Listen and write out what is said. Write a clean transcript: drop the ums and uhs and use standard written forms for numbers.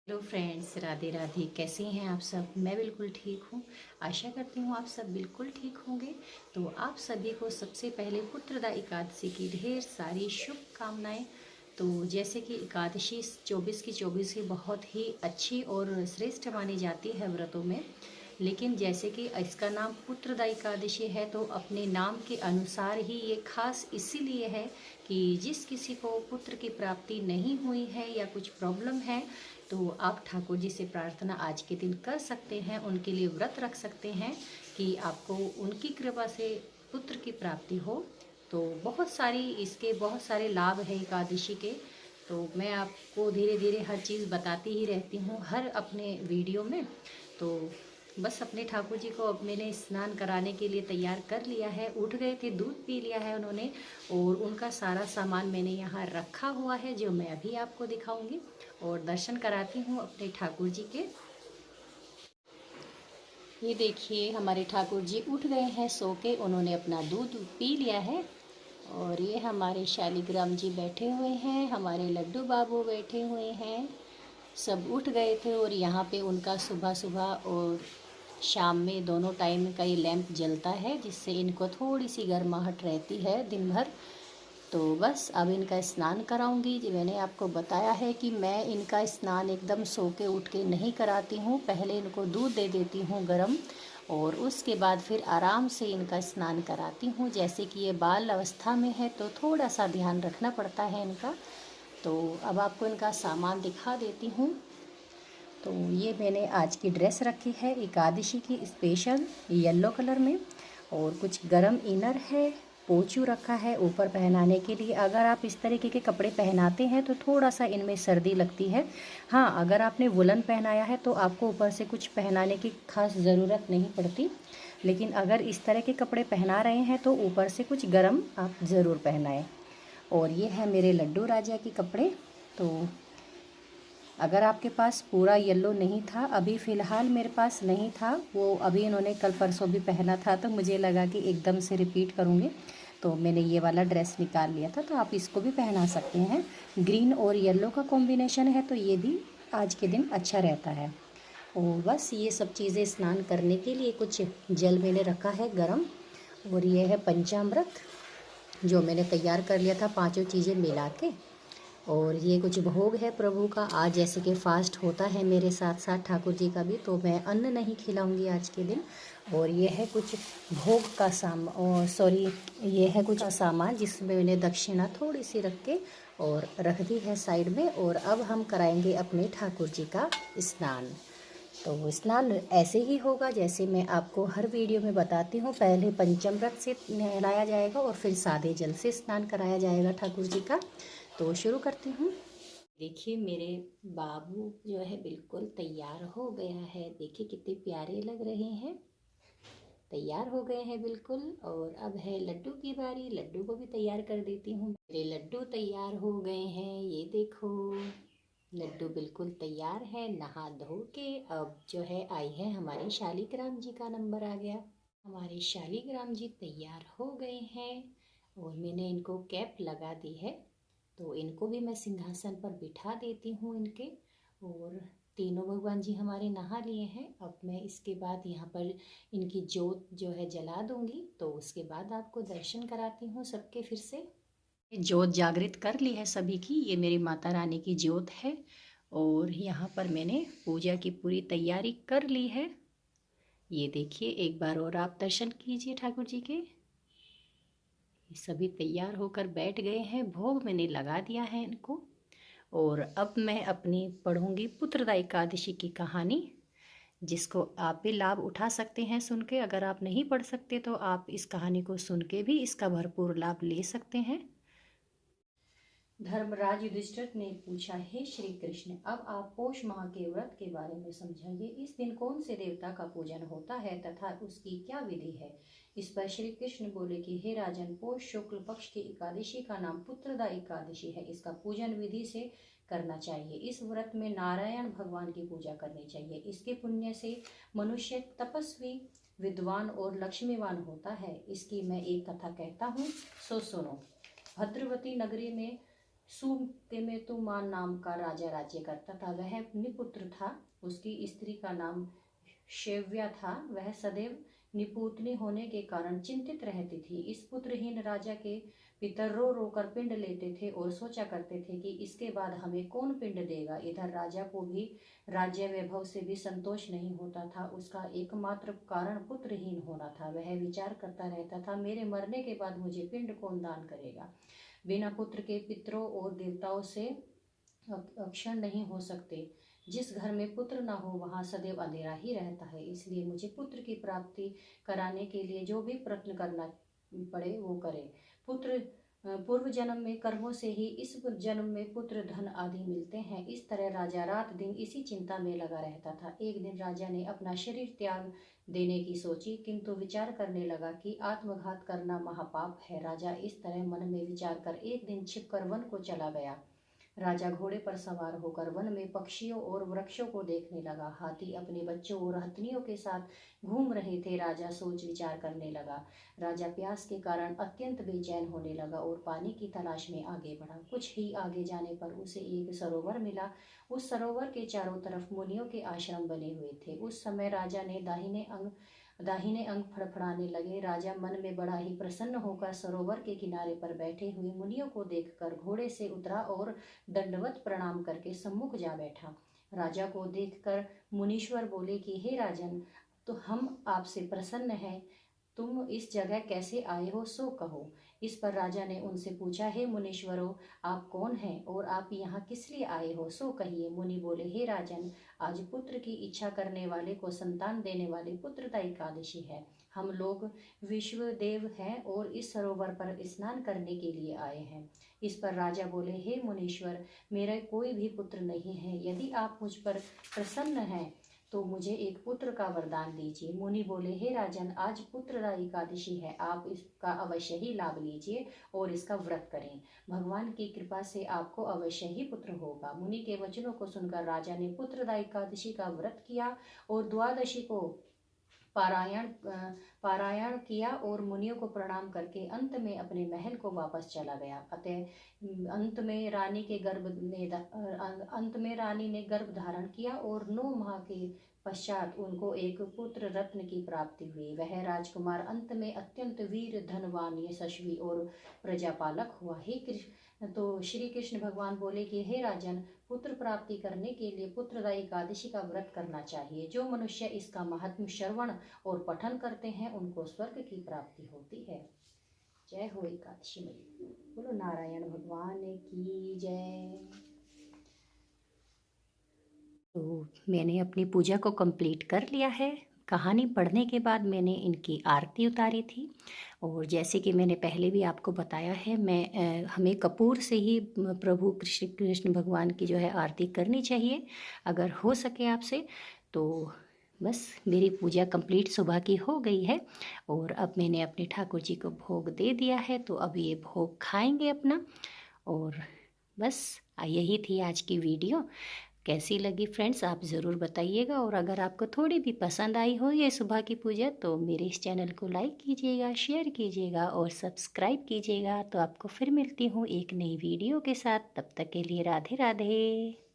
Hello friends, Radhe Radhe. कैसे हैं आप सब? मैं बिल्कुल ठीक हूँ। आशा करती हूँ आप सब बिल्कुल ठीक होंगे। तो आप सभी को सबसे पहले पुत्रदा एकादशी की ढेर सारी शुभकामनाएं। तो जैसे कि एकादशी 24 की 24 ही बहुत ही अच्छी और श्रेष्ठ मानी जाती है व्रतों में। लेकिन जैसे कि इसका नाम पुत्रदा एकादशी है तो अपने नाम के अनुसार ही ये खास इसीलिए है कि जिस किसी को पुत्र की प्राप्ति नहीं हुई है या कुछ प्रॉब्लम है तो आप ठाकुर जी से प्रार्थना आज के दिन कर सकते हैं, उनके लिए व्रत रख सकते हैं कि आपको उनकी कृपा से पुत्र की प्राप्ति हो। तो बहुत सारे लाभ है एकादशी के। तो मैं आपको धीरे धीरे हर चीज़ बताती ही रहती हूँ हर अपने वीडियो में। तो बस अपने ठाकुर जी को अब मैंने स्नान कराने के लिए तैयार कर लिया है। उठ गए थे, दूध पी लिया है उन्होंने, और उनका सारा सामान मैंने यहाँ रखा हुआ है जो मैं अभी आपको दिखाऊंगी। और दर्शन कराती हूँ अपने ठाकुर जी के। ये देखिए, हमारे ठाकुर जी उठ गए हैं सो के, उन्होंने अपना दूध पी लिया है। और ये हमारे शालिग्राम जी बैठे हुए हैं, हमारे लड्डू बाबू बैठे हुए हैं। सब उठ गए थे और यहाँ पे उनका सुबह सुबह और शाम में दोनों टाइम का ये लैंप जलता है, जिससे इनको थोड़ी सी गर्माहट रहती है दिन भर। तो बस अब इनका स्नान कराऊंगी। जी, मैंने आपको बताया है कि मैं इनका स्नान एकदम सो के उठ के नहीं कराती हूँ। पहले इनको दूध दे देती हूँ गरम, और उसके बाद फिर आराम से इनका स्नान कराती हूँ। जैसे कि ये बाल अवस्था में है तो थोड़ा सा ध्यान रखना पड़ता है इनका। तो अब आपको इनका सामान दिखा देती हूँ। तो ये मैंने आज की ड्रेस रखी है एकादशी की स्पेशल येलो कलर में, और कुछ गरम इनर है, पोचू रखा है ऊपर पहनाने के लिए। अगर आप इस तरीके के कपड़े पहनाते हैं तो थोड़ा सा इनमें सर्दी लगती है। हाँ, अगर आपने वुलन पहनाया है तो आपको ऊपर से कुछ पहनाने की खास ज़रूरत नहीं पड़ती। लेकिन अगर इस तरह के कपड़े पहना रहे हैं तो ऊपर से कुछ गरम आप ज़रूर पहनाएं। और ये है मेरे लड्डू राजा के कपड़े। तो अगर आपके पास पूरा येलो नहीं था, अभी फ़िलहाल मेरे पास नहीं था, वो अभी इन्होंने कल परसों भी पहना था, तो मुझे लगा कि एकदम से रिपीट करूँगी, तो मैंने ये वाला ड्रेस निकाल लिया था। तो आप इसको भी पहना सकते हैं। ग्रीन और येलो का कॉम्बिनेशन है तो ये भी आज के दिन अच्छा रहता है। और बस ये सब चीज़ें स्नान करने के लिए कुछ जल मैंने रखा है गरम। और ये है पंचामृत जो मैंने तैयार कर लिया था, पांचों चीज़ें मिला के। और ये कुछ भोग है प्रभु का। आज जैसे कि फास्ट होता है मेरे साथ साथ ठाकुर जी का भी, तो मैं अन्न नहीं खिलाऊंगी आज के दिन। और ये है कुछ भोग का ये है कुछ सामान जिसमें मैंने दक्षिणा थोड़ी सी रख के और रख दी है साइड में। और अब हम कराएंगे अपने ठाकुर जी का स्नान। तो स्नान ऐसे ही होगा जैसे मैं आपको हर वीडियो में बताती हूँ। पहले पंचामृत से नहलाया जाएगा और फिर सादे जल से स्नान कराया जाएगा ठाकुर जी का। तो शुरू करती हूँ। देखिए, मेरे बाबू जो है बिल्कुल तैयार हो गया है। देखिए कितने प्यारे लग रहे हैं, तैयार हो गए हैं बिल्कुल। और अब है लड्डू की बारी, लड्डू को भी तैयार कर देती हूँ। मेरे लड्डू तैयार हो गए हैं, ये देखो लड्डू बिल्कुल तैयार है नहा धो के। अब जो है आई है हमारी शालिग्राम जी का नंबर आ गया। हमारे शालिग्राम जी तैयार हो गए हैं और मैंने इनको कैप लगा दी है। तो इनको भी मैं सिंहासन पर बिठा देती हूँ इनके। और तीनों भगवान जी हमारे नहा लिए हैं। अब मैं इसके बाद यहाँ पर इनकी जोत जो है जला दूंगी, तो उसके बाद आपको दर्शन कराती हूँ सबके फिर से। जोत जागृत कर ली है सभी की, ये मेरी माता रानी की जोत है। और यहाँ पर मैंने पूजा की पूरी तैयारी कर ली है। ये देखिए, एक बार और आप दर्शन कीजिए ठाकुर जी के। सभी तैयार होकर बैठ गए हैं, भोग मैंने लगा दिया है इनको। और अब मैं अपनी पढ़ूंगी पुत्रदा एकादशी की कहानी, जिसको आप भी लाभ उठा सकते हैं सुन के। अगर आप नहीं पढ़ सकते तो आप इस कहानी को सुन के भी इसका भरपूर लाभ ले सकते हैं। धर्मराज युधिष्ठिर ने पूछा, हे श्री कृष्ण, अब आप पौष माह के व्रत के बारे में समझाइए। इस दिन कौन से देवता का पूजन होता है तथा उसकी क्या विधि है? इस पर श्री कृष्ण बोले कि हे राजन, पौष शुक्ल पक्ष की एकादशी का नाम पुत्रदा एकादशी है। इसका पूजन विधि से करना चाहिए। इस व्रत में नारायण भगवान की पूजा करनी चाहिए। इसके पुण्य से मनुष्य तपस्वी, विद्वान और लक्ष्मीवान होता है। इसकी मैं एक कथा कहता हूँ, सो सुनो। भद्रवती नगरी में सूके में तुमान नाम का राजा राज्य करता था। वह निपुत्र था। उसकी स्त्री का नाम शैव्या था। वह सदैव निपुतनी होने के कारण चिंतित रहती थी। इस पुत्रहीन राजा के पितर रो रो कर पिंड लेते थे और सोचा करते थे कि इसके बाद हमें कौन पिंड देगा। इधर राजा को भी राज्य वैभव से भी संतोष नहीं होता था। उसका एकमात्र कारण पुत्रहीन होना था। वह विचार करता रहता था, मेरे मरने के बाद मुझे पिंड कौन दान करेगा। बिना पुत्र के पितरों और देवताओं से अक्षण नहीं हो सकते। जिस घर में पुत्र न हो वहाँ सदैव अंधेरा ही रहता है। इसलिए मुझे पुत्र की प्राप्ति कराने के लिए जो भी प्रयत्न करना पड़े वो करे। पुत्र पूर्व जन्म में कर्मों से ही इस जन्म में पुत्र धन आदि मिलते हैं। इस तरह राजा रात दिन इसी चिंता में लगा रहता था। एक दिन राजा ने अपना शरीर त्याग देने की सोची, किंतु विचार करने लगा कि आत्मघात करना महापाप है। राजा इस तरह मन में विचार कर एक दिन छिपकर वन को चला गया। राजा घोड़े पर सवार होकर वन में पक्षियों और वृक्षों को देखने लगा। हाथी अपने बच्चों और हथनियों के साथ घूम रहे थे। राजा सोच विचार करने लगा। राजा प्यास के कारण अत्यंत बेचैन होने लगा और पानी की तलाश में आगे बढ़ा। कुछ ही आगे जाने पर उसे एक सरोवर मिला। उस सरोवर के चारों तरफ मुनियों के आश्रम बने हुए थे। उस समय राजा ने दाहिने अंग फड़फड़ाने लगे। राजा मन में बड़ा ही प्रसन्न होकर सरोवर के किनारे पर बैठे हुए मुनियों को देखकर घोड़े से उतरा और दंडवत प्रणाम करके सम्मुख जा बैठा। राजा को देखकर मुनीश्वर बोले कि हे राजन, तो हम आपसे प्रसन्न हैं। तुम इस जगह कैसे आए हो सो कहो। इस पर राजा ने उनसे पूछा, हे मुनीश्वरों, आप कौन हैं और आप यहाँ किस लिए आए हो सो कहिए। मुनि बोले, हे राजन, आज पुत्र की इच्छा करने वाले को संतान देने वाली पुत्रदा एकादशी है। हम लोग विश्वदेव हैं और इस सरोवर पर स्नान करने के लिए आए हैं। इस पर राजा बोले, हे मुनीश्वर, मेरा कोई भी पुत्र नहीं है। यदि आप मुझ पर प्रसन्न हैं तो मुझे एक पुत्र का वरदान दीजिए। मुनि बोले, हे राजन, आज पुत्रदा एकादशी है। आप इसका अवश्य ही लाभ लीजिए और इसका व्रत करें। भगवान की कृपा से आपको अवश्य ही पुत्र होगा। मुनि के वचनों को सुनकर राजा ने पुत्रदा एकादशी का व्रत किया और द्वादशी को पारायण किया और मुनियों को प्रणाम करके अंत में अपने महल को वापस चला गया। अतः अंत में रानी ने गर्भ धारण किया और 9 माह के पश्चात उनको एक पुत्र रत्न की प्राप्ति हुई। वह राजकुमार अंत में अत्यंत वीर, धनवान, यशस्वी और प्रजापालक हुआ। हे कृष्ण, तो श्री कृष्ण भगवान बोले कि हे राजन, पुत्र प्राप्ति करने के लिए पुत्रदा एकादशी का व्रत करना चाहिए। जो मनुष्य इसका महात्म्य श्रवण और पठन करते हैं उनको स्वर्ग की प्राप्ति होती है। जय हो एकादशी मैया। बोलो नारायण भगवान की जय। तो मैंने अपनी पूजा को कंप्लीट कर लिया है। कहानी पढ़ने के बाद मैंने इनकी आरती उतारी थी और जैसे कि मैंने पहले भी आपको बताया है, हमें कपूर से ही प्रभु कृष्ण भगवान की जो है आरती करनी चाहिए अगर हो सके आपसे। तो बस मेरी पूजा कंप्लीट सुबह की हो गई है और अब मैंने अपने ठाकुर जी को भोग दे दिया है। तो अब ये भोग खाएंगे अपना। और बस यही थी आज की वीडियो। कैसी लगी फ्रेंड्स आप ज़रूर बताइएगा। और अगर आपको थोड़ी भी पसंद आई हो ये सुबह की पूजा तो मेरे इस चैनल को लाइक कीजिएगा, शेयर कीजिएगा और सब्सक्राइब कीजिएगा। तो आपको फिर मिलती हूँ एक नई वीडियो के साथ। तब तक के लिए राधे राधे।